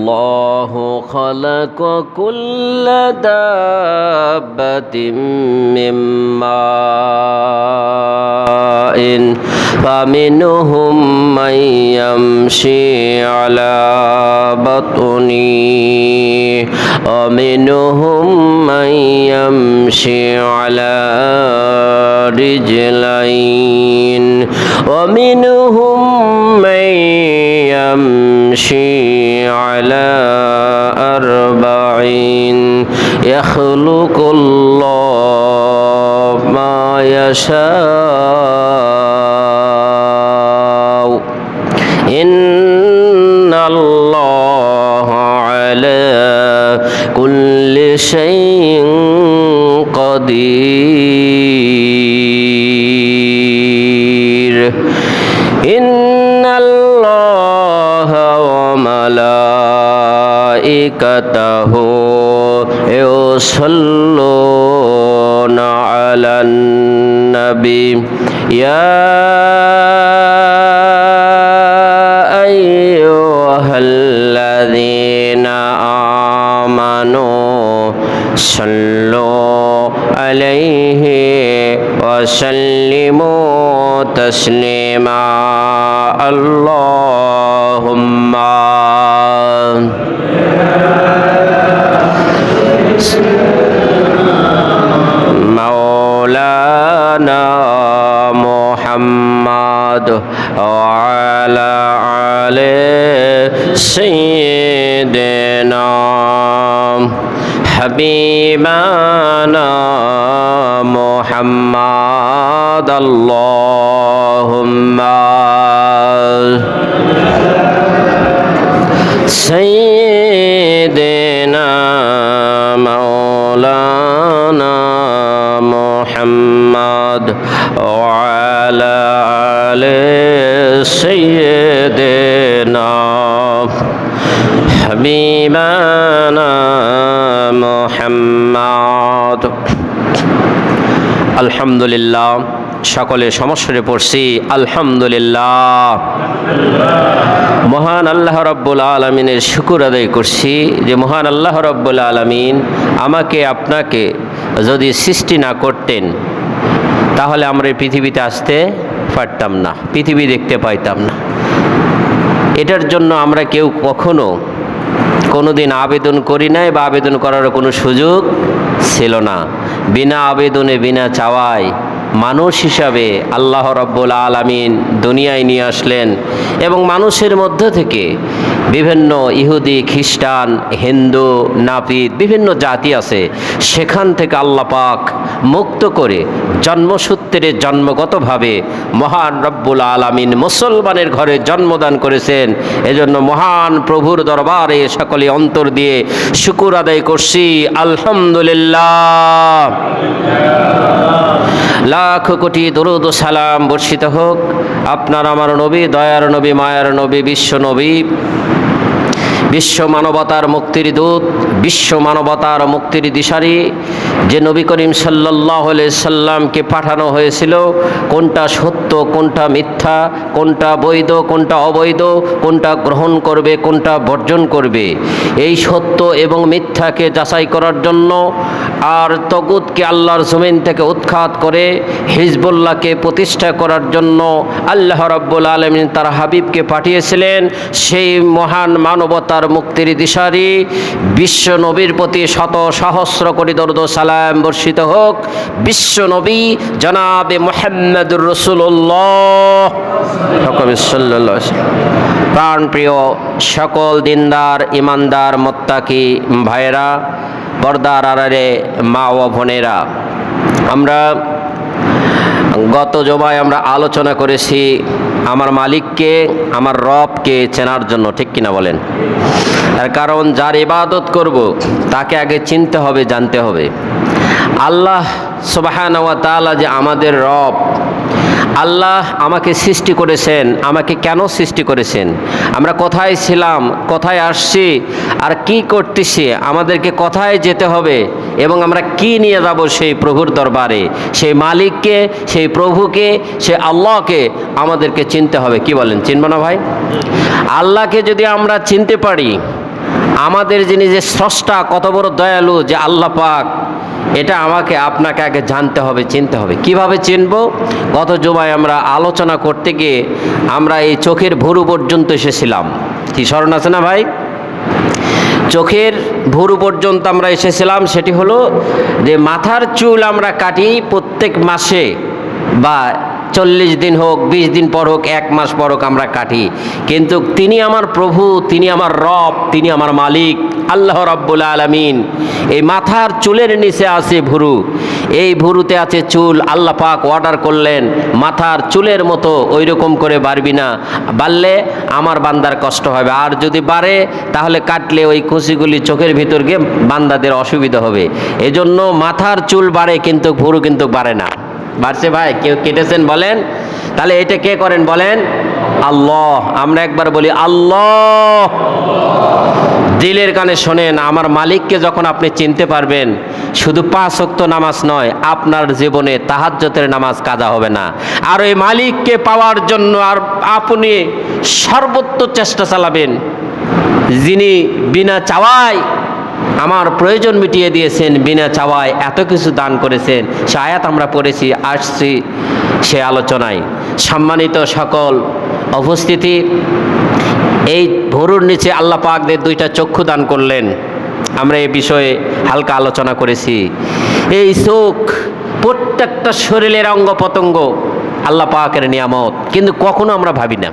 الله خلق كل دابة من ماء فمنهم من يمشي على بطنه ومنهم من يمشي على رجلين ومنهم من يمشي على أربعين يخلق الله ما يشاء إن الله على كل شيء قدير إن الله وملائكته يصلون على النبي يا أيها الذين آمنوا صلوا عليه وسلموا تسليما اللهم مولانا محمد وعلى آل سيدنا حبيبنا محمد اللهم سيدنا مولانا محمد وعلى آل سيدنا حبيبنا محمد আলহামদুলিল্লাহ সকলে সমস্বরে পড়ছি আলহামদুলিল্লাহ। মহান আল্লাহ রাব্বুল আলামিনের শুকর আদায় করছি যে মহান আল্লাহ রাব্বুল আলামিন আমাকে আপনাকে যদি সৃষ্টি না করতেন তাহলে আমরা এই পৃথিবীতে আসতে পারতাম না, পৃথিবী দেখতে পাইতাম না। এটার জন্য আমরা কেউ কখনো কোনোদিন আবেদন করি নাই বা আবেদন করার কোনো সুযোগ ছিল না। বিনা আবেদনে বিনা চাওয়ায় মানুষ হিসাবে আল্লাহ রাব্বুল আলামিন দুনিয়ায় নিয়ে আসলেন এবং মানুষের মধ্য থেকে বিভিন্ন ইহুদি খ্রিস্টান হিন্দু নাপিত বিভিন্ন জাতি আছে, সেখান থেকে আল্লাহ পাক মুক্ত করে জন্মসূত্রে জন্মগতভাবে মহান রব্বুল আলামিন মুসলমানের ঘরে জন্মদান করেছেন। এজন্য মহান প্রভুর দরবারে সকলে অন্তর দিয়ে শুকর আদায় করছি আলহামদুলিল্লাহ। লাখ কোটি দরুদ ও সালাম বর্ষিত হোক আপনার আমার নবী, দয়ার নবী, মায়ার নবী, বিশ্ব নবী, বিশ্ব মানবতার মুক্তির দূত, বিশ্ব মানবতার মুক্তির দিশারি যে নবী করিম সাল্লাল্লাহু আলাইহি সাল্লামকে পাঠানো হয়েছিল। কোনটা সত্য, কোনটা মিথ্যা, কোনটা বৈধ, কোনটা অবৈধ, কোনটা গ্রহণ করবে, কোনটা বর্জন করবে, এই সত্য এবং মিথ্যাকে যাচাই করার জন্য আর তগুতকে আল্লাহর জমিন থেকে উৎখাত করে হিজবুল্লাহকে প্রতিষ্ঠা করার জন্য আল্লাহ রাব্বুল আলামিন তার হাবিবকে পাঠিয়েছিলেন। সেই মহান মানবতার মুক্তির দিশারি বিশ্ব নবীর প্রতি শত সহস্র কোটি দরুদ ও সালাম বর্ষিত হোক। বিশ্ব নবী জনাবে মুহাম্মদুর রাসূলুল্লাহ সাল্লাল্লাহু আলাইহি ওয়াসাল্লাম। প্রাণপ্রিয় সকল দিনদার ইমানদার মুত্তাকি ভাইরা, পর্দার আড়ালে মা ও বোনেরা, আমরা গত জমায় আমরা আলোচনা করেছি আমার মালিককে, আমার রবকে চেনার জন্য, ঠিক কিনা বলেন? তার কারণ যার ইবাদত করব তাকে আগে চিনতে হবে, জানতে হবে। আল্লাহ সুবহানাহু ওয়া তাআলা যে আমাদের রব, আল্লাহ আমাকে সৃষ্টি করেছেন। আমাকে কেন সৃষ্টি করেছেন, আমরা কোথায় ছিলাম, কোথায় আসছি, আর কি করতেছি, আমাদেরকে কোথায় যেতে হবে এবং আমরা কি নিয়ে যাব সেই প্রভুর দরবারে, সেই মালিককে, সেই প্রভুকে, সেই আল্লাহকে আমাদেরকে চিনতে হবে। কি বলেন, চিনব না ভাই? আল্লাহকে যদি আমরা চিনতে পারি, আমাদের যিনি যে স্রষ্টা, কত বড় দয়ালু যে আল্লাহ পাক, এটা আমাকে আপনাকে আগে জানতে হবে, চিনতে হবে। কিভাবে চিনব? গত জুমায় আমরা আলোচনা করতে গিয়ে আমরা এই চোখের ভুরু পর্যন্ত এসেছিলাম। কি স্মরণ আছে না ভাই? চোখের ভুরু পর্যন্ত আমরা এসেছিলাম। সেটি হলো যে মাথার চুল আমরা কাটি প্রত্যেক মাসে, বা 40 দিন হোক, 20 দিন পর হোক, 1 মাস পর হোক আমরা কাটি। কিন্তু তিনি আমার প্রভু, তিনি আমার রব, তিনি আমার মালিক আল্লাহ রাব্বুল আলামিন। এই মাথার চুলের নিচে আছে ভুরু, এই ভুরুতে আছে চুল। আল্লাহ পাক অর্ডার করলেন মাথার চুলের মতো ওই রকম করে বাড়বি না, বাড়লে আমার বান্দার কষ্ট হবে, আর যদি বাড়ে তাহলে কাটলে ওই কুচিগুলি চোখের ভিতর গিয়ে বান্দাদের অসুবিধা হবে। এজন্য মাথার চুল বাড়ে কিন্তু ভুরু কিন্তু বাড়ে না। বাড়ছে ভাই? কেউ কেটেছেন বলেন? তাহলে এটা কে করেন বলেন? আল্লাহ। আমরা একবার বলি আল্লাহ। দিলের কানে শোনেন, আমার মালিককে যখন আপনি চিনতে পারবেন, শুধু 5 ওয়াক্ত নামাজ নয়, আপনার জীবনে তাহাজ্জুদের নামাজ কাজা হবে না। আর ওই মালিককে পাওয়ার জন্য আর আপনি সর্বোচ্চ চেষ্টা চালাবেন, যিনি বিনা চাওয়ায় আমার প্রয়োজন মিটিয়ে দিয়েছেন, বিনা চাওয়ায় এত কিছু দান করেছেন। সে আয়াত আমরা পড়েছি, আসছি সে আলোচনায়। সম্মানিত সকল উপস্থিতি, এই ভুরুর নিচে আল্লাহ পাকদের 2টা চক্ষু দান করলেন। আমরা এই বিষয়ে হালকা আলোচনা করেছি। এই চোখ প্রত্যেকটা শরীরের অঙ্গ প্রত্যঙ্গ আল্লাহ পাকের নিয়ামত, কিন্তু কখনো আমরা ভাবি না।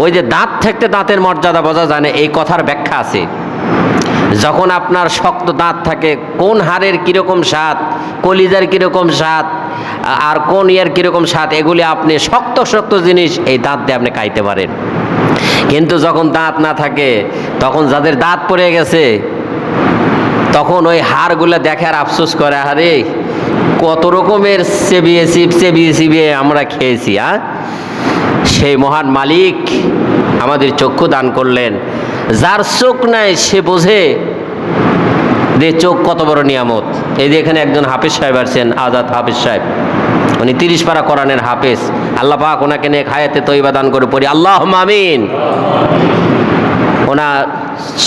ওই যে দাঁত থাকতে দাঁতের মর্যাদা বোঝা যায় না, এই কথার ব্যাখ্যা আছে। যখন আপনার শক্ত দাঁত থাকে, কোন হাড়ের কীরকম স্বাদ, কলিজার কীরকম স্বাদ, আর কোন ইয়ার কীরকম স্বাদ, এগুলি আপনি শক্ত শক্ত জিনিস এই দাঁত দিয়ে আপনি খাইতে পারেন। কিন্তু যখন দাঁত না থাকে, তখন যাদের দাঁত পড়ে গেছে, তখন ওই হাড়গুলো দেখে আর আফসোস করে, আরে কত রকমের চেবিয়ে আমরা খেয়েছি। সেই মহান মালিক আমাদের চক্ষু দান করলেন। যার চোখ নাই সে বোঝে যে চোখ কত বড় নিয়ামত। এই যে এখানে একজন হাফেজ সাহেব আসছেন, আজাদ হাফেজ সাহেব, উনি 30 পারা কোরআনের হাফেজ। আল্লাহ পাক ওনাকে নিয়ে হায়াতে তৈবা দান করে পড়ি আল্লাহুম্মা আমিন।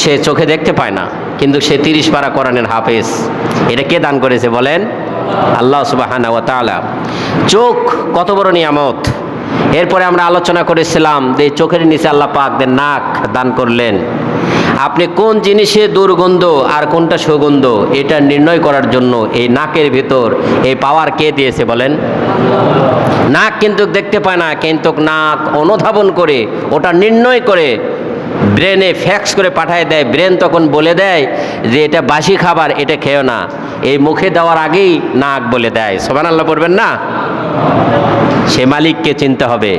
সে চোখে দেখতে পায় না, কিন্তু সে 30 পারা কোরআনের হাফেজ। এটা কে দান করেছে বলেন? আল্লাহ সুবহানাহু ওয়া তাআলা। চোখ কত বড় নিয়ামত। এরপরে আমরা আলোচনা করেছিলাম যে চোখের নিচে আল্লাহ পাক নাক দান করলেন। আপনি কোন জিনিসে দুর্গন্ধ আর কোনটা সুগন্ধ, এটা নির্ণয় করার জন্য এই নাকের ভিতর এই পাওয়ার কে দিয়েছে বলেন? নাক কিন্তু দেখতে পায় না, কিন্তু নাক অনুধাবন করে ওটা নির্ণয় করে ব্রেনে ফ্যাক্স করে পাঠায় দেয়। ব্রেন তখন বলে দেয় যে এটা বাসি খাবার, এটা খেও না। এই মুখে দেওয়ার আগেই নাক বলে দেয়। সুবহানাল্লাহ পড়বেন না? সে মালিককে চিনতে হবে।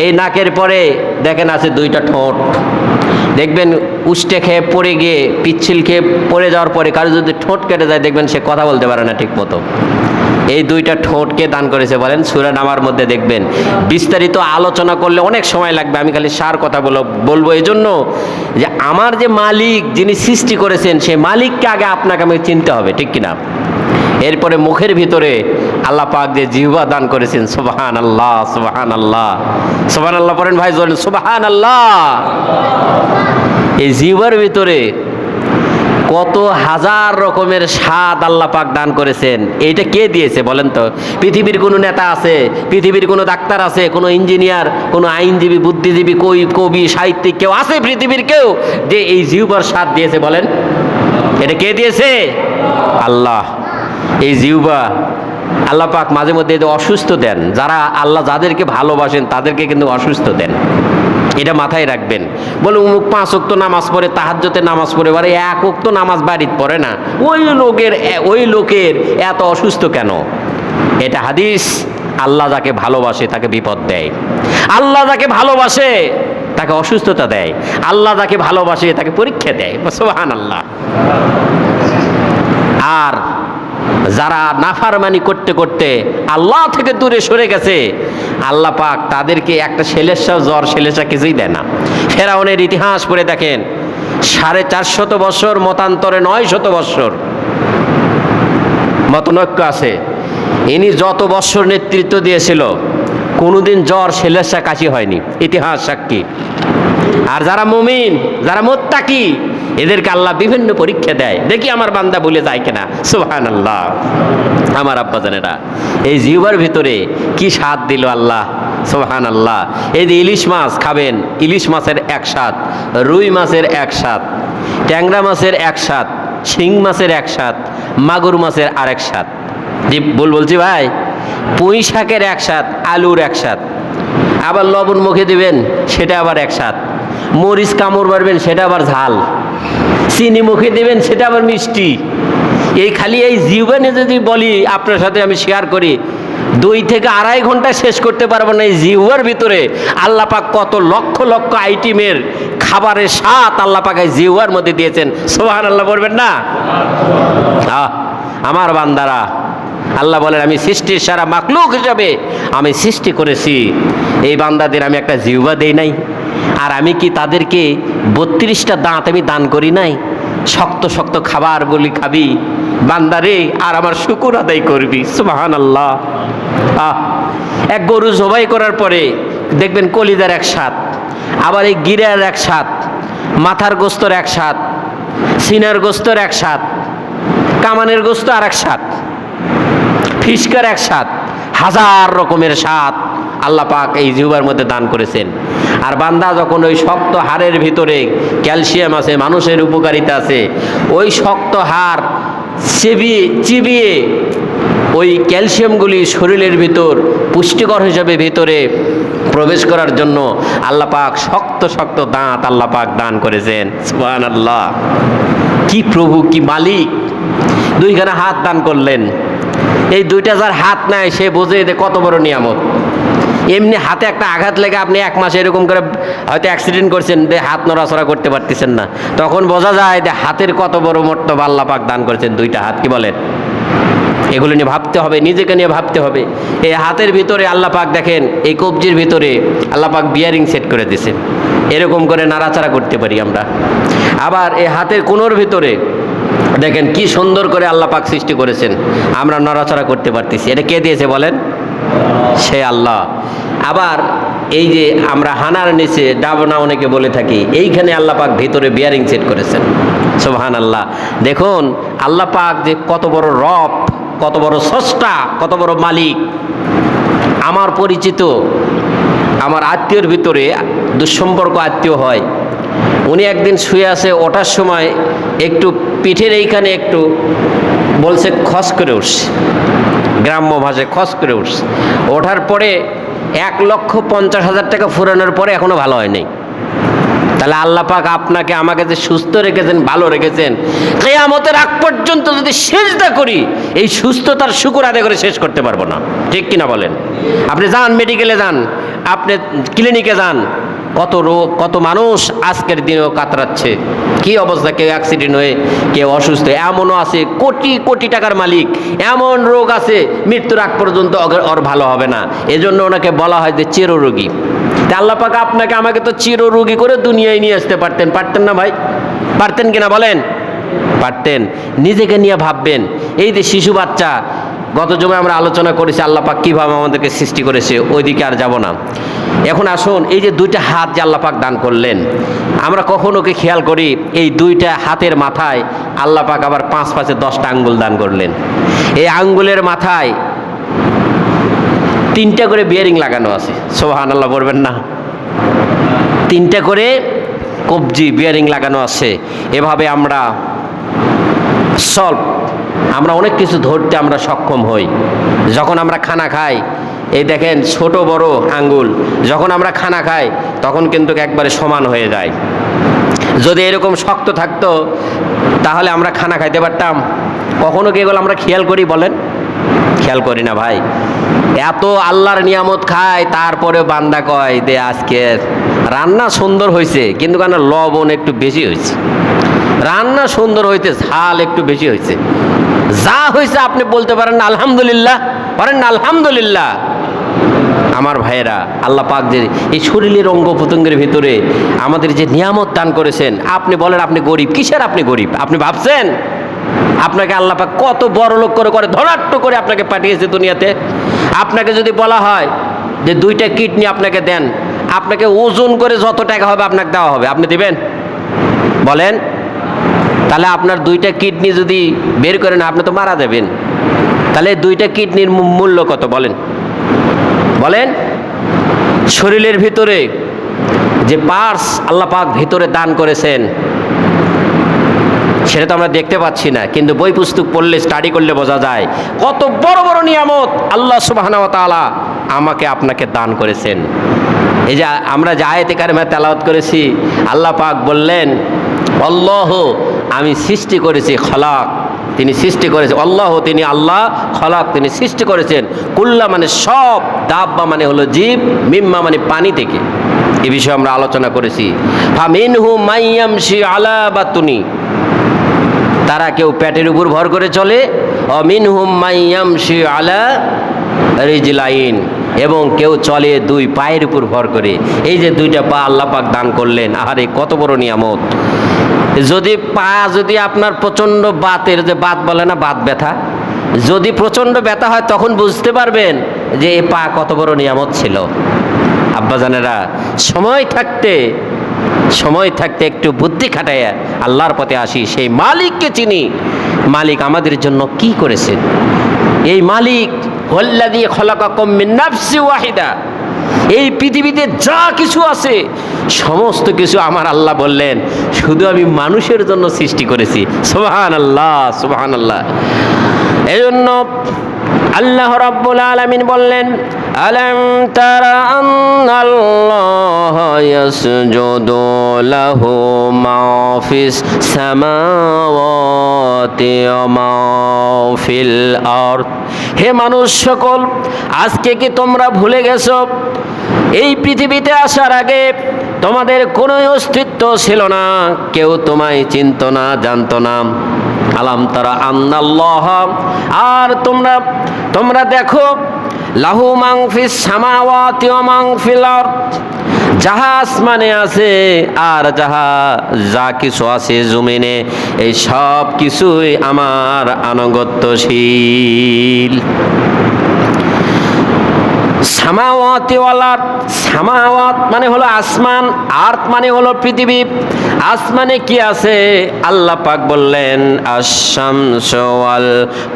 এই নাকের পরে দেখেন আছে 2টা ঠোঁট। দেখবেন উষ্টে খেয়ে পড়ে গিয়ে, পিচ্ছিল খেয়ে পড়ে যাওয়ার পরে কারো যদি ঠোঁট কেটে যায়, দেখবেন সে কথা বলতে পারে না ঠিক মতো। এই 2টা ঠোঁটকে দান করেছে বলেন? সূরা নামার মধ্যে দেখবেন। বিস্তারিত আলোচনা করলে অনেক সময় লাগবে, আমি খালি সার কথা বলবো। এই জন্য যে আমার যে মালিক, যিনি সৃষ্টি করেছেন, সেই মালিককে আগে আপনাকে আমি চিনতে হবে, ঠিক কিনা? এরপরে মুখের ভিতরে আল্লাহ পাক যে জিহ্বা দান করেছেন, সুবহানাল্লাহ সুবহানাল্লাহ সুবহানাল্লাহ পড়েন ভাই, বলেন সুবহানাল্লাহ। এই জিহ্বার ভিতরে কত হাজার রকমের স্বাদ আল্লাহ পাক দান করেছেন। এইটা কে দিয়েছে বলেন তো? পৃথিবীর কোনো নেতা আছে, পৃথিবীর কোনো ডাক্তার আছে, কোনো ইঞ্জিনিয়ার, কোনো আইনজীবী, বুদ্ধিজীবী, কবি, সাহিত্যিক কেউ আছে পৃথিবীর কেউ যে এই জিহ্বার স্বাদ দিয়েছে বলেন? এটা কে দিয়েছে? আল্লাহ। এই জিহ্বা আল্লাহ পাক মাঝে মধ্যে অসুস্থ দেন। যারা আল্লাহ যাদেরকে ভালোবাসেন তাদেরকে কিন্তু অসুস্থ দেন, এটা মাথায় রাখবেন। বলে অমুক 5 ওয়াক্ত নামাজ পড়ে, তাহাজ্জুদের নামাজ পড়ে, বারে 1 ওয়াক্ত নামাজ বাড়িতে পড়ে না, ওই লোকের এত অসুস্থ কেন? এটা হাদিস। আল্লাহ যাকে ভালোবাসে তাকে বিপদ দেয়, আল্লাহ যাকে ভালোবাসে তাকে অসুস্থতা দেয়, আল্লাহ যাকে ভালোবাসে তাকে পরীক্ষা দেয়। সুবহানাল্লাহ। আর যারা নাফরমানি করতে করতে আল্লাহ থেকে দূরে সরে গেছে, আল্লাহ পাক তাদেরকে একটা ছেলেসা জ্বর, ছেলেসা কিছুই দেয় না। ফেরাউনের ইতিহাস পড়ে দেখেন, 450 বছর মতান্তরে 900 বছর মতনৈক্য আছে। ইনি যত বছর নেতৃত্ব দিয়েছিল, কোনোদিন জ্বর, ছেলেসা, কাশি হয়নি, ইতিহাস সাক্ষী। আর যারা মুমিন, যারা মুত্তাকি, এদেরকে আল্লাহ বিভিন্ন পরীক্ষা দেয়, দেখি আমার বান্দা ভুলে যায় কিনা। সুবহানাল্লাহ। আমার আব্বাজানেরা, এই জিহ্বার ভিতরে কি স্বাদ দিল আল্লাহ, সুবহানাল্লাহ। এই যে ইলিশ মাছ খাবেন, ইলিশ মাছের এক স্বাদ, রুই মাছের এক স্বাদ, ট্যাংরা মাছের এক স্বাদ, শিং মাছের এক স্বাদ, মাগুর মাছের আরেক স্বাদ। জি বলছি ভাই, পুঁই শাকের এক স্বাদ, আলুর এক স্বাদ, আবার লবণ মুখে দিবেন সেটা আবার এক স্বাদ, মরিচ কামড় মারবেন সেটা আবার ঝাল, চিনি মুখে দিবেন সেটা আবার মিষ্টি। এই খালি এই জিহ্বানে যদি বলি আপনার সাথে আমি শেয়ার করি, 2 থেকে আড়াই ঘন্টা শেষ করতে পারবো না। এই জিহ্বার ভিতরে আল্লাহ পাক কত লক্ষ লক্ষ আইটেমের খাবারের স্বাদ আল্লাহ পাক এই জিহ্বার মধ্যে দিয়েছেন। সুবহানাল্লাহ বলবেন না? আমার বান্দারা, আল্লাহ বলেন আমি সৃষ্টির সারা মাখলুক হিসাবে আমি সৃষ্টি করেছি, এই বান্দাদের আমি একটা জিহ্বা দেই নাই? আর আমি কি তাদেরকে 32টা দাঁত আমি দান করি নাই? শক্ত শক্ত খাবার বলি খাবি বান্দারে, আর আমার শুকর আদায় করবি। সুবহানাল্লাহ। এক গরু জবাই করার পরে দেখবেন কলিজার এক স্বাদ, আবার এই গিরার এক স্বাদ, মাথার গোস্তর এক স্বাদ, সিনার গোস্তর এক স্বাদ, কামানের গোস্ত আর এক স্বাদ, ফিসকার এক স্বাদ, হাজার রকমের স্বাদ আল্লাহ পাক এই জিহ্বার মধ্যে দান করেছেন। আর বান্দা যখন ওই শক্ত হাড়ের ভিতরে ক্যালসিয়াম আছে, মানুষের উপকারিতা আছে, ওই শক্ত হাড় চিবিয়ে ওই ক্যালসিয়ামগুলি শরীরের ভিতর পুষ্টিকর হিসাবে ভিতরে প্রবেশ করার জন্য আল্লাহ পাক শক্ত শক্ত দাঁত আল্লাহ পাক দান করেছেন। সুবহানাল্লাহ। কি প্রভু, কি মালিক! 2খানা হাত দান করলেন। এই 2টা যার হাত নাই সে বোঝে যে কত বড় নিয়ামত। এমনি হাতে একটা আঘাত লেগে আপনি 1 মাস এরকম করে হয়তো অ্যাক্সিডেন্ট করছেন, হাত নড়াচড়া করতে পারতেছেন না, তখন বোঝা যায় যে হাতের কত বড় মর্তবা আল্লাহ পাক দান করেছেন। 2টা হাত, কি বলেন? এগুলো নিয়ে ভাবতে হবে, নিজেকে নিয়ে ভাবতে হবে। এই হাতের ভিতরে আল্লাহ পাক দেখেন, এই কবজির ভিতরে আল্লাহ পাক বিয়ারিং সেট করে দিয়েছেন, এরকম করে নাড়াচাড়া করতে পারি আমরা। আবার এই হাতের কোণর ভিতরে দেখেন কি সুন্দর করে আল্লাহ পাক সৃষ্টি করেছেন, আমরা নড়াচড়া করতে পারতেছি। এটা কে দিয়েছে বলেন? সে আল্লাহ। আবার এই যে আমরা হানার নিচে ডাবনা অনেকে বলে থাকি, এইখানে আল্লাহ পাক ভিতরে বিয়ারিং সেট করেছেন। সুবহানাল্লাহ। দেখুন আল্লাহ পাক যে কত বড় রব, কত বড় স্রষ্টা, কত বড় মালিক। আমার পরিচিত আমার আত্মীয়র ভিতরে দুঃসম্পর্ক আত্মীয় হয়, উনি একদিন শুয়ে আছে, ওঠার সময় একটু পিঠের এইখানে একটু বলছে খস করে উঠছে, গ্রাম্য ভাষায় খস করে উঠছে। ওঠার পরে 1,50,000 টাকা ফুরানোর পরে এখনো ভালো হয়নি। তাহলে আল্লাহ পাক আপনাকে আমাকে যে সুস্থ রেখেছেন, ভালো রেখেছেন, কিয়ামতের আগ পর্যন্ত যদি সিজদা করি এই সুস্থতার শুকর আদায় করে শেষ করতে পারবো না। ঠিক কিনা বলেন? আপনি যান মেডিকেলে যান, আপনি ক্লিনিকে যান, কত রোগ, কত মানুষ আজকের দিনেও কাতরাচ্ছে। কি অবস্থা, কেউ অ্যাক্সিডেন্ট হয়ে, কেউ অসুস্থ, এমনও আছে কোটি কোটি টাকার মালিক, এমন রোগ আছে মৃত্যুর আগ পর্যন্ত ওর ভালো হবে না। এজন্য ওনাকে বলা হয় যে চিররোগী। আল্লাহ পাক আপনাকে আমাকে তো চিররোগী করে দুনিয়ায় নিয়ে আসতে পারতেন, পারতেন না ভাই? পারতেন কিনা বলেন? পারতেন। নিজেকে নিয়ে ভাববেন। এই যে শিশু বাচ্চা, গত জমে আমরা আলোচনা করেছি আল্লাহ পাক কীভাবে আমাদেরকে সৃষ্টি করেছে, ওইদিকে আর যাব না। এখন আসুন, এই যে 2টা হাত যে আল্লাহ পাক দান করলেন, আমরা কখনো কি খেয়াল করি এই 2টা হাতের মাথায় আল্লাহ পাক আবার 5 10টা আঙ্গুল দান করলেন। এই আঙ্গুলের মাথায় 3টা করে বিয়ারিং লাগানো আছে। সুবহানাল্লাহ বলবেন না? 3টা করে কবজি বিয়ারিং লাগানো আছে। এভাবে আমরা আমরা অনেক কিছু ধরতে আমরা সক্ষম হই। যখন আমরা খানা খাই, এই দেখেন ছোট বড় আঙ্গুল, যখন আমরা খানা খাই তখন কিন্তু একবারে সমান হয়ে যায়। যদি এরকম শক্ত থাকতো তাহলে আমরা খানা খাইতে পারতাম? কখনো কি এগুলো আমরা খেয়াল করি বলেন? খেয়াল করি না ভাই। এত আল্লাহর নিয়ামত খায়, তারপরে বান্দা কয় যে আজকে রান্না সুন্দর হয়েছে, কিন্তু কেন লবণ একটু বেশি হয়েছে, রান্না সুন্দর হয়েছে ঝাল একটু বেশি হয়েছে। যা হয়েছে আপনি বলতে পারেন না আলহামদুলিল্লাহ, পারেন না আলহামদুলিল্লাহ? আমার ভাইয়েরা, আল্লাহ পাক যে এই শরীরের অঙ্গ প্রত্যঙ্গের ভিতরে আমাদের যে নিয়ামত দান করেছেন, আপনি বলেন আপনি গরিব, কিসের আপনি গরিব? আপনি ভাবছেন আপনাকে আল্লাহ পাক কত বড় লোক করে ধনাঢ্য করে আপনাকে পাঠিয়েছে দুনিয়াতে? আপনাকে যদি বলা হয় যে 2টা কিডনি আপনাকে দেন, আপনাকে ওজন করে যত টাকা হবে আপনাকে দেওয়া হবে, আপনি দিবেন? বলেন তাহলে আপনার দুইটা কিডনি যদি বের করেন আপনি তো মারা যাবেন। তাহলে দুইটা কিডনির মূল্য কত বলেন? বলেন। শরীরের ভিতরে যে পার্টস আল্লাহ পাক ভিতরে দান করেছেন সেটা তো আমরা দেখতে পাচ্ছি না, কিন্তু বই পুস্তক পড়লে স্টাডি করলে বোঝা যায় কত বড় বড় নিয়ামত আল্লাহ সুবহানাহু ওয়া তাআলা আমাকে আপনাকে দান করেছেন। এই যে আমরা যে আয়াতে কারিমা তেলাওয়াত করেছি, আল্লাহ পাক বললেন আল্লাহ আমি সৃষ্টি করেছি, খলাক তিনি সৃষ্টি করেছেন, আল্লাহ তিনি আল্লাহ, খলাক তিনি সৃষ্টি করেছেন, কুল্লা মানে সব, দাব্বা মানে হলো জীব, মিম্মা মানে পানি থেকে। এ বিষয়ে আমরা আলোচনা করেছি। ফামিনহু মাইয়ামশি আলা বাতুনি, তারা কেউ পেটের উপর ভর করে চলে, অমিনহুম মাইয়ামশি আলা রিজলাইন, এবং কেউ চলে দুই পায়ের উপর ভর করে। এই যে দুইটা পা আল্লাহ পাক দান করলেন, আহারে কত বড় নিয়ামত। যদি পা যদি আপনার প্রচণ্ড বাতের, যে বাত বলে না, বাত ব্যথা, যদি প্রচণ্ড ব্যথা হয় তখন বুঝতে পারবেন যে এই পা কত বড় নিয়ামত ছিল। আব্বাজানেরা, সময় থাকতে একটু বুদ্ধি খাটাইয়া আল্লাহর পথে আসি, সেই মালিককে চিনি। মালিক আমাদের জন্য কি করেছেন? এই মালিক ওয়াল্লাযী খলাকাকুম মিন নাফসিন ওয়াহিদা, এই পৃথিবীতে যা কিছু আছে সমস্ত কিছু আমার আল্লাহ বললেন শুধু আমি মানুষের জন্য সৃষ্টি করেছি। সুবহানাল্লাহ, সুবহানাল্লাহ। এই জন্য আল্লাহ রাব্বুল আলামিন বললেন আলাম তারা আন্নাল্লাহা ইয়াসজুদু লাহু মা ফিস সামাওয়াতি ওয়া মা ফিল আরদ। হে মানুষ সকল, আজকে কি তোমরা ভুলে গেছো এই পৃথিবীতে আসার আগে তোমাদের কোনো অস্তিত্ব ছিল না, কেউ তোমায় চিনত না, জানতো না। আলাম তারা আন্নাল্লাহ, আর তোমরা দেখো, লাহু মান ফিস সামাওয়াতি ওয়া মান ফিল আরদ, যাহা আসমানে আছে আর যা কিছু আছে জমিনে, এই সব কিছুই আমার আনুগত্যশীল। সামাওয়াত মানে হলো আসমান, আরদ মানে হলো পৃথিবী। আসমানে কি আছে? আল্লাহ পাক বললেন আশ-শামসু ওয়াল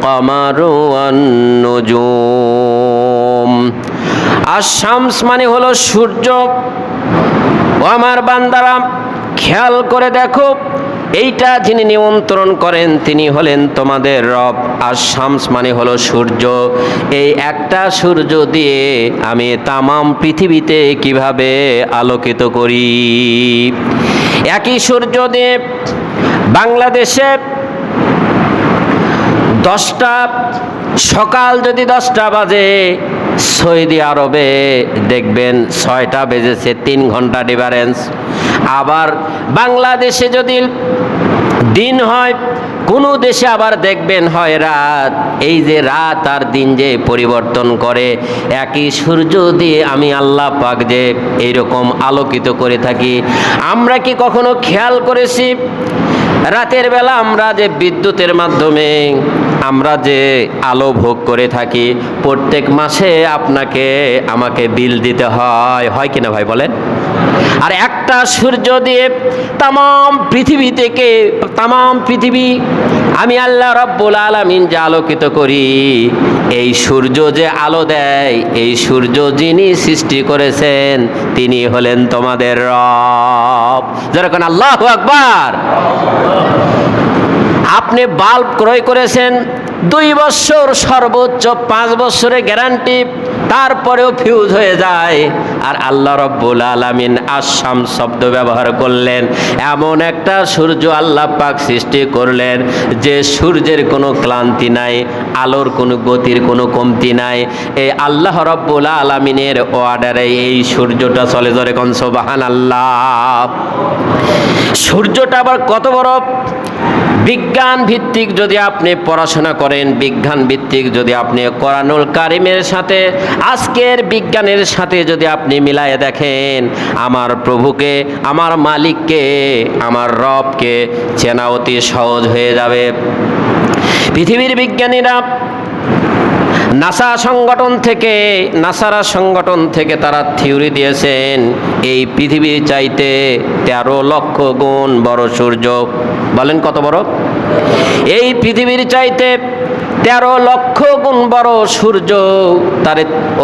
কমারু ওয়ান নুজুম। আশ-শামস মানে হলো সূর্য। ও আমার বান্দারা, খেয়াল করে দেখো, এইটা যিনি নিয়ন্ত্রণ করেন তিনি হলেন তোমাদের রব। আর শামস মানে হলো সূর্য। এই একটা সূর্য দিয়ে আমি তামাম পৃথিবীতে কিভাবে আলোকিত করি। একই সূর্য দিয়ে বাংলাদেশে 10টা সকাল যদি 10টা বাজে, সৌদি আরবে দেখবেন 6টা বেজেছে, 3 ঘন্টা ডিফারেন্স। আবার বাংলাদেশে যদি দিন হয়, কোনো দেশে আবার দেখবেন হয় রাত। এই যে রাত আর দিন যে পরিবর্তন করে, একই সূর্য দিয়ে আমি আল্লাহ পাক যে এইরকম আলোকিত করে থাকি। আমরা কি কখনো খেয়াল করেছি রাতের বেলা আমরা যে বিদ্যুতের মাধ্যমে আমরা যে আলো ভোগ করে থাকি, প্রত্যেক মাসে আপনাকে আমাকে বিল দিতে হয় কিনা ভাই বলেন? আর একটা সূর্য দিয়ে তামাম পৃথিবী আমি আল্লাহ রাব্বুল আলামিন যে আলোকিত করি, এই সূর্য যে আলো দেয়, এই সূর্য যিনি সৃষ্টি করেছেন তিনি হলেন তোমাদের রব। যেরকম আল্লাহু আকবার। আপনি বাল্ব ক্রয় করেছেন 2 বছর, সর্বোচ্চ 5 বছরের গ্যারান্টি, তারপরেও ফিউজ হয়ে যায়। আর আল্লাহ রাব্বুল আলামিন আশ-শাম শব্দ ব্যবহার করলেন, এমন একটা সূর্য আল্লাহ পাক সৃষ্টি করলেন যে সূর্যের কোনো ক্লান্তি নাই, আলোর কোনো গতির কোনো কমতি নাই। এই আল্লাহ রাব্বুল আলামিনের অর্ডারে এই সূর্যটা চলে। ধরে কোন সুবহানাল্লাহ। সূর্যটা আবার কত বড়! বিজ্ঞান ভিত্তিক যদি আপনি পড়াশোনা করেন, বিজ্ঞান ভিত্তিক যদি আপনি কোরআনুল কারিমের সাথে আজকের বিজ্ঞানের সাথে যদি আপনি মিলায়ে দেখেন, আমার প্রভুকে, আমার মালিককে, আমার রবকে চেনা অতি সহজ হয়ে যাবে। পৃথিবীর বিজ্ঞানীরা নাসারা সংগঠন থেকে তারা থিওরি দিয়েছেন এই পৃথিবীর চাইতে 13 লক্ষ গুণ বড় সূর্য। বলেন কত বড়? এই পৃথিবীর চাইতে 13 লক্ষ গুণ বড় সূর্য।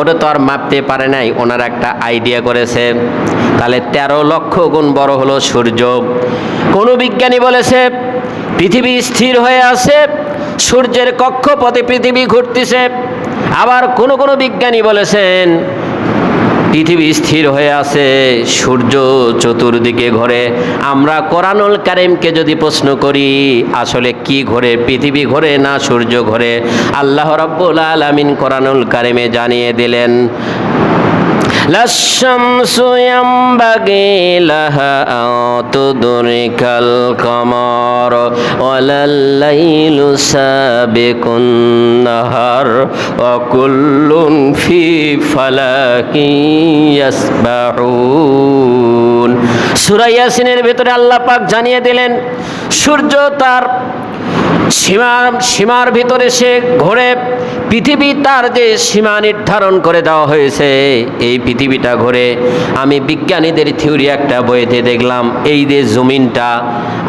ওটা তো আর মাপতে পারে নাই, ওনারা একটা আইডিয়া করেছে। তাহলে 13 লক্ষ গুণ বড় হলো সূর্য। কোন বিজ্ঞানী বলেছে পৃথিবী স্থির হয়ে আছে, সূর্যের কক্ষপথে পৃথিবী ঘুরতেছে। আবার কোন বিজ্ঞানী বলেছেন পৃথিবী স্থির হয়ে আছে, সূর্য চতুর্দিকে ঘোরে। আমরা কোরআনুল কারীমকে যদি প্রশ্ন করি আসলে কি ঘোরে, পৃথিবী ঘোরে না সূর্য ঘোরে, আল্লাহ রাব্বুল আলামিন কোরআনুল কারীমে জানিয়ে দিলেন, লাশ-শামসু ইয়ামবাগি লাহা আন তুদরিকাল কমার ওয়ালাল লাইলু সাবিকুন নাহার ওয়া কুল্লুন ফি ফালাকিন ইয়াসবাহুন। সূরা ইয়াসিনের ভিতরে আল্লাহ পাক জানিয়ে দিলেন সূর্য তার সীমার ভিতরে সে ঘোরে। পৃথিবী তার যে সীমা নির্ধারণ করে দেওয়া হয়েছে, এই পৃথিবীটা ঘোরে। আমি বিজ্ঞানীদের থিওরি একটা বইতে দেখলাম, এই যে জমিনটা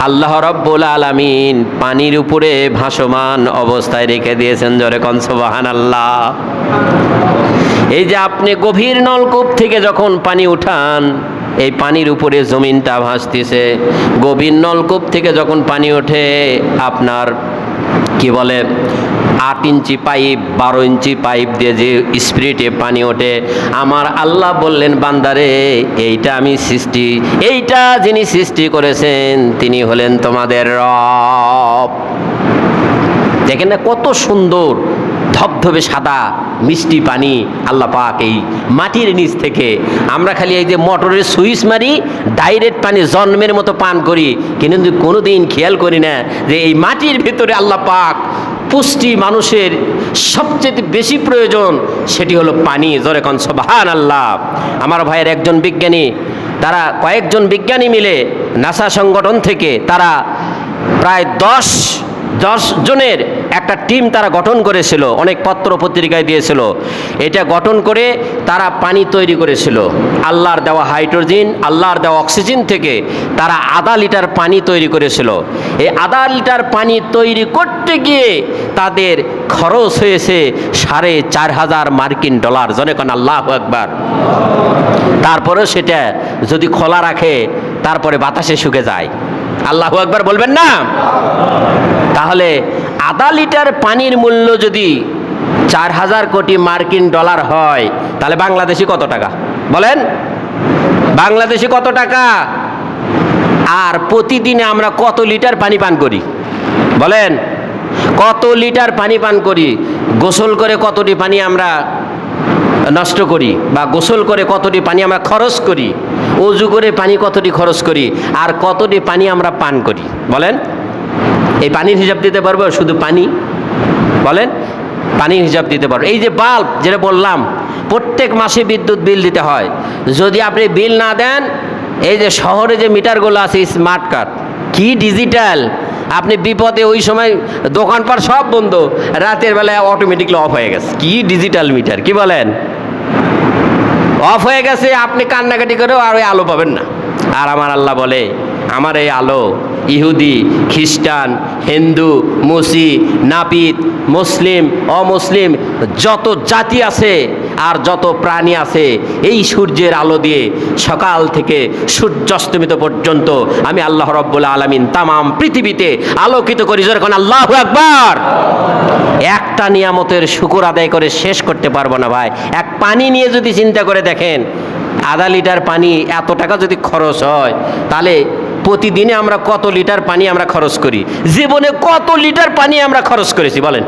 আল্লাহ রাব্বুল আলামিন পানির উপরে ভাসমান অবস্থায় রেখে দিয়েছেন। জোরে কোন সুবহানাল্লাহ। এই যে আপনি গভীর নলকূপ থেকে যখন পানি উঠান, এই পানির উপরে জমিনটা ভাসতেছে। গভীর নলকূপ থেকে যখন পানি ওঠে, আপনার কি বলে 8 ইঞ্চি পাইপ 12 ইঞ্চি পাইপ দিয়ে যে স্পিডে পানি ওঠে, আমার আল্লাহ বললেন বান্দারে এইটা আমি সৃষ্টি, এইটা যিনি সৃষ্টি করেছেন তিনি হলেন তোমাদের রব। দেখেন না কত সুন্দর ধবধবে সাদা মিষ্টি পানি আল্লাহ পাক এই মাটির নিচ থেকে। আমরা খালি এই যে মোটরের সুইচ মারি, ডাইরেক্ট পানি জন্মের মতো পান করি, কিন্তু কোনোদিন খেয়াল করি না যে এই মাটির ভিতরে আল্লাহ পাক পুষ্টি মানুষের সবচেয়ে বেশি প্রয়োজন, সেটি হলো পানি। জোরে কোন সুবহানাল্লাহ। আমার ভাইয়ের একজন বিজ্ঞানী, তারা কয়েকজন বিজ্ঞানী মিলে নাসা সংগঠন থেকে তারা প্রায় 10 জনের একটা টিম তারা গঠন করেছিল, অনেক পত্র পত্রিকায় দিয়েছিল। এটা গঠন করে তারা পানি তৈরি করেছিল আল্লাহর দেওয়া হাইড্রোজেন, আল্লাহর দেওয়া অক্সিজেন থেকে তারা 1/2 লিটার পানি তৈরি করেছিল। এই 1/2 লিটার পানি তৈরি করতে গিয়ে তাদের খরচ হয়েছে $4,500 মার্কিন। জনগণ আল্লাহু আকবার। তারপরেও সেটা যদি খোলা রাখে তারপরে বাতাসে শুকে যায়। আল্লাহু আকবার বলবেন না? তাহলে 1/2 লিটার পানির মূল্য যদি 4,000 কোটি মার্কিন ডলার হয়, তাহলে বাংলাদেশি কত টাকা বলেন? বাংলাদেশি কত টাকা? আর প্রতিদিনে আমরা কত লিটার পানি পান করি বলেন? কত লিটার পানি পান করি? গোসল করে কতটি পানি আমরা নষ্ট করি, বা গোসল করে কতটি পানি আমরা খরচ করি, ওযু করে পানি কতটি খরচ করি, আর কতটি পানি আমরা পান করি বলেন? এই পানির হিসাব দিতে পারবো? শুধু পানি বলেন, পানির হিসাব দিতে পারবো? এই যে বাল্ব যেটা বললাম, প্রত্যেক মাসে বিদ্যুৎ বিল দিতে হয়। যদি আপনি বিল না দেন, এই যে শহরে যে মিটারগুলো আছে স্মার্ট কার্ড, কি ডিজিটাল, আপনি বিপদে ওই সময় দোকানপাট সব বন্ধ, রাতের বেলায় অটোমেটিকলি অফ হয়ে গেছে। কি ডিজিটাল মিটার, কি বলেন? অফ হয়ে গেছে, আপনি কান্নাকাটি করেও আর ওই আলো পাবেন না। আর আমার আল্লাহ বলে আমার এই আলো ইহুদি, খ্রিস্টান, হিন্দু, মুসি, নাপিত, মুসলিম, অমুসলিম যত জাতি আছে আর যত প্রাণী আছে, এই সূর্যের আলো দিয়ে সকাল থেকে সূর্যাস্তমিত পর্যন্ত আমি আল্লাহ রাব্বুল আলামিন তামাম পৃথিবীতে আলোকিত করি। যখন আল্লাহু আকবার। একটা নিয়ামতের শুকর আদায় করে শেষ করতে পারবো না ভাই। এক পানি নিয়ে যদি চিন্তা করে দেখেন, 1/2 লিটার পানি এত টাকা যদি খরচ হয়, তাহলে প্রতিদিনে আমরা কত লিটার পানি আমরা খরচ করি? জীবনে কত লিটার পানি আমরা খরচ করেছি বলেন?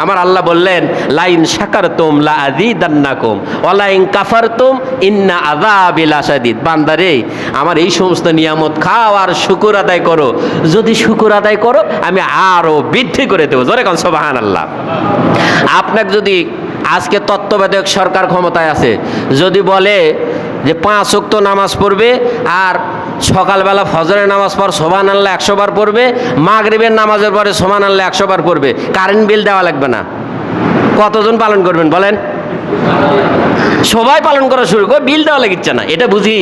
আমার আল্লাহ বললেন লাইন শাকারতুম লা আযীদান্নাকুম ওয়া লাইন কাফারতুম ইন্না আযাবি লাশাদীদ। বান্দারে আমার এই সমস্ত নিয়ামত খাও আর শুকর আদায় করো, যদি শুকর আদায় করো আমি আরো বৃদ্ধি করে দেবো। জোরে কোন সুবহানাল্লাহ। আপনাকে যদি আজকে তত্ত্বাবধায়ক সরকার ক্ষমতায় আছে, যদি বলে যে 5 ওয়াক্ত নামাজ পড়বে, আর সকালবেলা ফজরের নামাজ পর সুবহানাল্লাহ 100 বার পড়বে, মাগরিবের নামাজের পরে সুবহানাল্লাহ 100 বার পড়বে, কারেন্ট বিল দেওয়া লাগবে না, কতজন পালন করবেন বলেন? সবাই পালন করা শুরু করে, বিল দেওয়া লাগিচ্ছে না। এটা বুঝি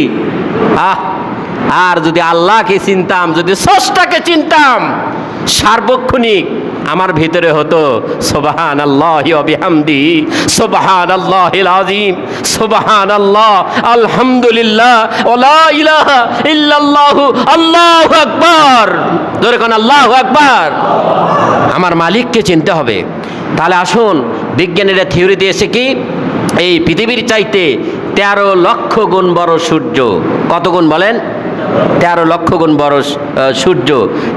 আর যদি আল্লাহকে চিনতাম, যদি স্রষ্টাকে চিনতাম সার্বক্ষণিক, আমার ভিতরে হতো সুবহানাল্লাহি ওয়া বিহামদিহি, সুবহানাল্লাহিল আযীম, সুবহানাল্লাহ, আলহামদুলিল্লাহ, ওয়া লা ইলাহা ইল্লাল্লাহু, আল্লাহু আকবার। জোরে কোন আল্লাহু আকবার। আমার মালিককে চিনতে হবে। তাহলে আসুন, বিজ্ঞানীরা থিওরি দিয়েছে কি, এই পৃথিবীর চাইতে 13 লক্ষ গুণ বড় সূর্য। কত গুণ বলেন? 13 লক্ষ গুণ বড় সূর্য।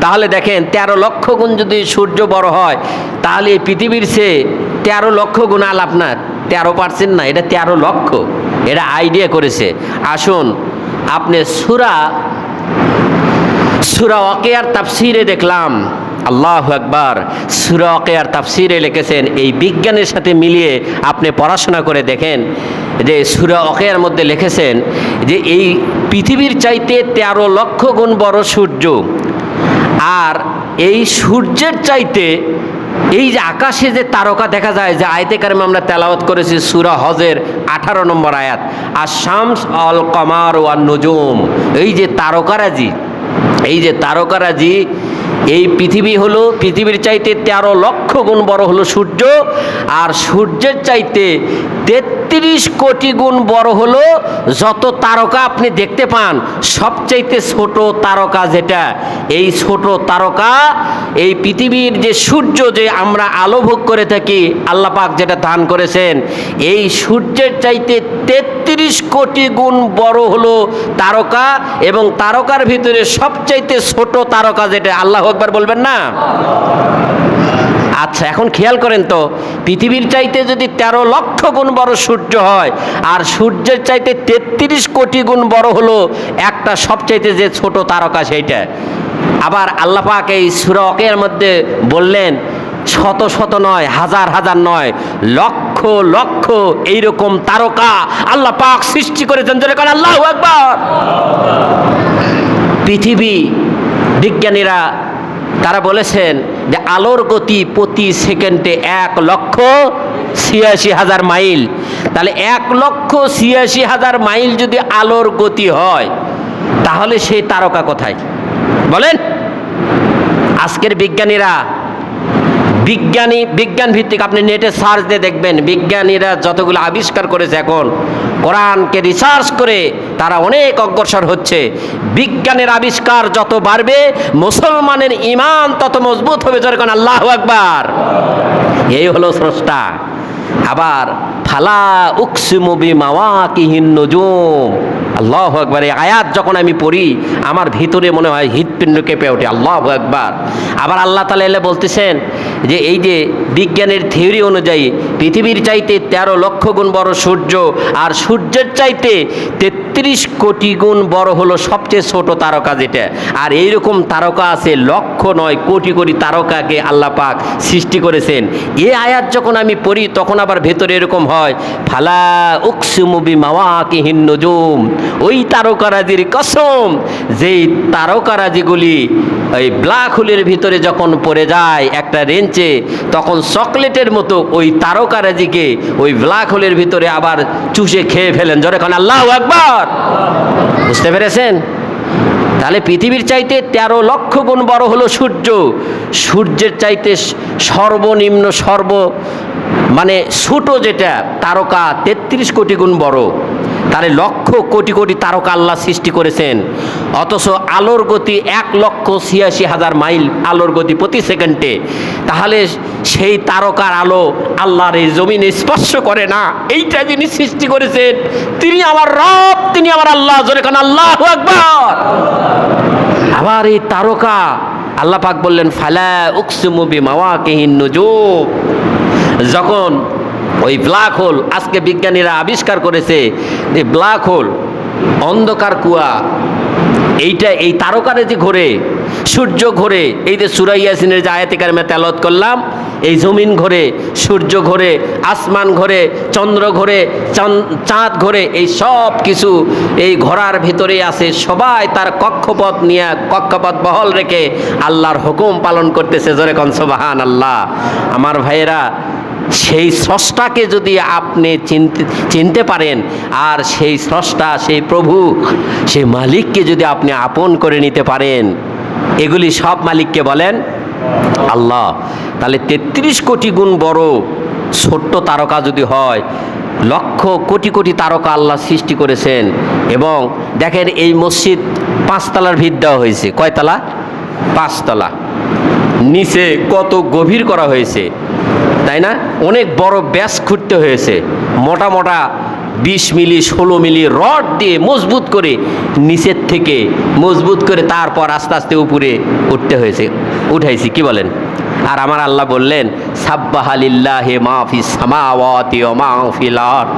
তাহলে দেখেন 13 লক্ষ গুণ যদি সূর্য বড় হয়, তাহলে এই পৃথিবীর চেয়ে 13 লক্ষ গুণ আল আপনার 13% না, এটা 13 লক্ষ। এটা আইডিয়া করেছে। আসুন, আপনি সূরা ওয়াকিয়ার তাফসিরে দেখলাম, আল্লাহু আকবার, সূরা ওয়াকিয়ার তাফসিরে লিখেছেন, এই বিজ্ঞানের সাথে মিলিয়ে আপনি পড়াশোনা করে দেখেন যে সূরা ওয়াকিয়ার মধ্যে লিখেছেন যে এই পৃথিবীর চাইতে 13 লক্ষ গুণ বড় সূর্য, আর এই সূর্যের চাইতে এই যে আকাশে যে তারকা দেখা যায়, যে আয়াতে কারিমে আমরা তেলাওয়াত করেছি সূরা হজের 18 নম্বর আয়াত, আর শামস আল কমার ওয়ান নুজুম, এই যে তারকারাজি, এই যে তারকারাজি, এই পৃথিবী হলো, পৃথিবীর চাইতে 13 লক্ষ গুণ বড় হলো সূর্য, আর সূর্যের চাইতে 33 কোটি গুণ বড় হলো যত তারকা আপনি দেখতে পান। সবচাইতে ছোট তারকা যেটা, এই ছোট তারকা, এই পৃথিবীর যে সূর্য, যে আমরা আলো ভোগ করে থাকি, আল্লাহ পাক যেটা দান করেছেন, এই সূর্যের চাইতে 33 কোটি গুণ বড় হলো তারকা, এবং তারকার ভিতরে সবচাইতে ছোট তারকা যেটা, আল্লাহ আকবার বলবেন না? আচ্ছা, এখন খেয়াল করেন তো, পৃথিবীর চাইতে যদি 13 লক্ষ গুণ বড় সূর্য হয়, আর সূর্যের চাইতে 33 কোটি গুণ বড় হলো একটা সবচাইতে যে ছোট তারকা সেইটা। আবার আল্লাহ পাক এই সূরা ওয়াকিয়ার মধ্যে বললেন, শত শত নয়, হাজার হাজার নয়, লক্ষ লক্ষ এইরকম তারকা আল্লাহ পাক সৃষ্টি করেছেন। জোরে বলেন আল্লাহু আকবার। পৃথিবী, বিজ্ঞানীরা তারা বলেছেন যে আলোর গতি প্রতি সেকেন্ডে 1,86,000 মাইল। তাহলে 1,86,000 মাইল যদি আলোর গতি হয়, তাহলে সেই তারকা কোথায় বলেন? আজকের বিজ্ঞানীরা, বিজ্ঞান ভিত্তিক আপনি নেটে সার্চ দিয়ে দেখবেন, বিজ্ঞানীরা যতগুলো আবিষ্কার করেছে, এখন কোরআনকে রিসার্চ করে তারা অনেক অগ্রসর হচ্ছে। বিজ্ঞানের আবিষ্কার যত বাড়বে, মুসলমানের ঈমান তত মজবুত হবে। জোরে বলেন আল্লাহু আকবার। এই হলো স্রষ্টা। আবার ফালা উকসিমু বিমাওয়াকিহিন নুজুম, আল্লাহু আকবার। এই আয়াত যখন আমি পড়ি, আমার ভিতরে মনে হয় হৃৎপিণ্ড কেঁপে ওঠে। আল্লাহু আকবার। আবার আল্লাহ তাআলা বলতেছেন যে এই যে বিজ্ঞানের থিওরি অনুযায়ী পৃথিবীর চাইতে 13 লক্ষ গুণ বড় সূর্য, আর সূর্যের চাইতে 33 কোটি গুণ বড় হলো সবচেয়ে ছোট তারকা যেটা। আর এইরকম তারকা আছে, লক্ষ নয়, কোটি কোটি তারকাকে আল্লাহ পাক সৃষ্টি করেছেন। এই আয়াত যখন আমি পড়ি, তখন আবার ভেতরে এরকম হয়, ফালা উকসিমু বিমাওয়াকিহিন নুজুম, ওই তারকারাজির কসম, যেই তারকারাজিগুলি ওই ব্ল্যাক হোলের ভিতরে যখন পড়ে যায় একটা রেঞ্চে, তখন চকলেটের মতো ওই তারকারাজিকে ওই ব্ল্যাক হোলের ভিতরে আবার চুষে খেয়ে ফেলেন। জোরে বলেন আল্লাহু আকবার। বুঝতে পেরেছেন? তাহলে পৃথিবীর চাইতে 13 লক্ষ গুণ বড় হলো সূর্য, সূর্যের চাইতে সর্বনিম্ন মানে ছোট যেটা তারকা 33 কোটি গুণ বড়। তাহলে লক্ষ কোটি কোটি তারকা আল্লাহ সৃষ্টি করেছেন, অথচ আলোর গতি 1,86,000 মাইল আলোর গতি প্রতি সেকেন্ডে। তাহলে সেই তারকার আলো আল্লাহর এই জমিনে স্পর্শ করে না। এইটা যিনি সৃষ্টি করেছেন, তিনি আমার রব, তিনি আমার আল্লাহ। জোরে বলেন আল্লাহু আকবার। আবার এই তারকা আল্লাহ পাক বললেন, ফালা উকসিমু বিমাওয়াকিহিন নুজুম, যখন ওই ব্ল্যাক হোল, আজকে বিজ্ঞানীরা আবিষ্কার করেছে যে ব্ল্যাক হোল, অন্ধকার কুয়া, এইটা এই তারকারে যে ঘোরে, সূর্য ঘোরে, এই যে সূরা ইয়াসিনের যে আয়াতে কারিমা তেলাওয়াত করলাম, এই জমিন ঘোরে, সূর্য ঘোরে, আসমান ঘোরে, চন্দ্র ঘোরে, চাঁদ ঘোরে, এই সব কিছু এই ঘোরার ভিতরে আছে। সবাই তার কক্ষপথ নিয়ে, কক্ষপথ বহল রেখে আল্লাহর হুকুম পালন করতেছে। জোরে কোন সুবহানাল্লাহ। আমার ভাইয়েরা, সেই স্রষ্টাকে যদি আপনি চিনতে পারেন, আর সেই স্রষ্টা, সেই প্রভু, সেই মালিককে যদি আপনি আপন করে নিতে পারেন, এগুলি সব মালিককে বলেন আল্লাহ। তাহলে 33 কোটি গুণ বড় ছোট্ট তারকা যদি হয়, লক্ষ কোটি কোটি তারকা আল্লাহ সৃষ্টি করেছেন। এবং দেখেন এই মসজিদ 5 তলার ভিত দেওয়া হয়েছে। কয়তলা? 5 তলা। নিচে কত গভীর করা হয়েছে, তাই না? অনেক বড় ব্যাস খুঁড়তে হয়েছে, মোটা মোটা 20 মিলি 16 মিলি রড দিয়ে মজবুত করে, নিচের থেকে মজবুত করে তারপর আস্তে আস্তে উপরে উঠতে হয়েছে, উঠাইছি। কি বলেন? আর আমার আল্লাহ বললেন সাব্বাহা লিল্লাহি মা ফিস সামাওয়াতি ওয়া মা ফিল আরদ।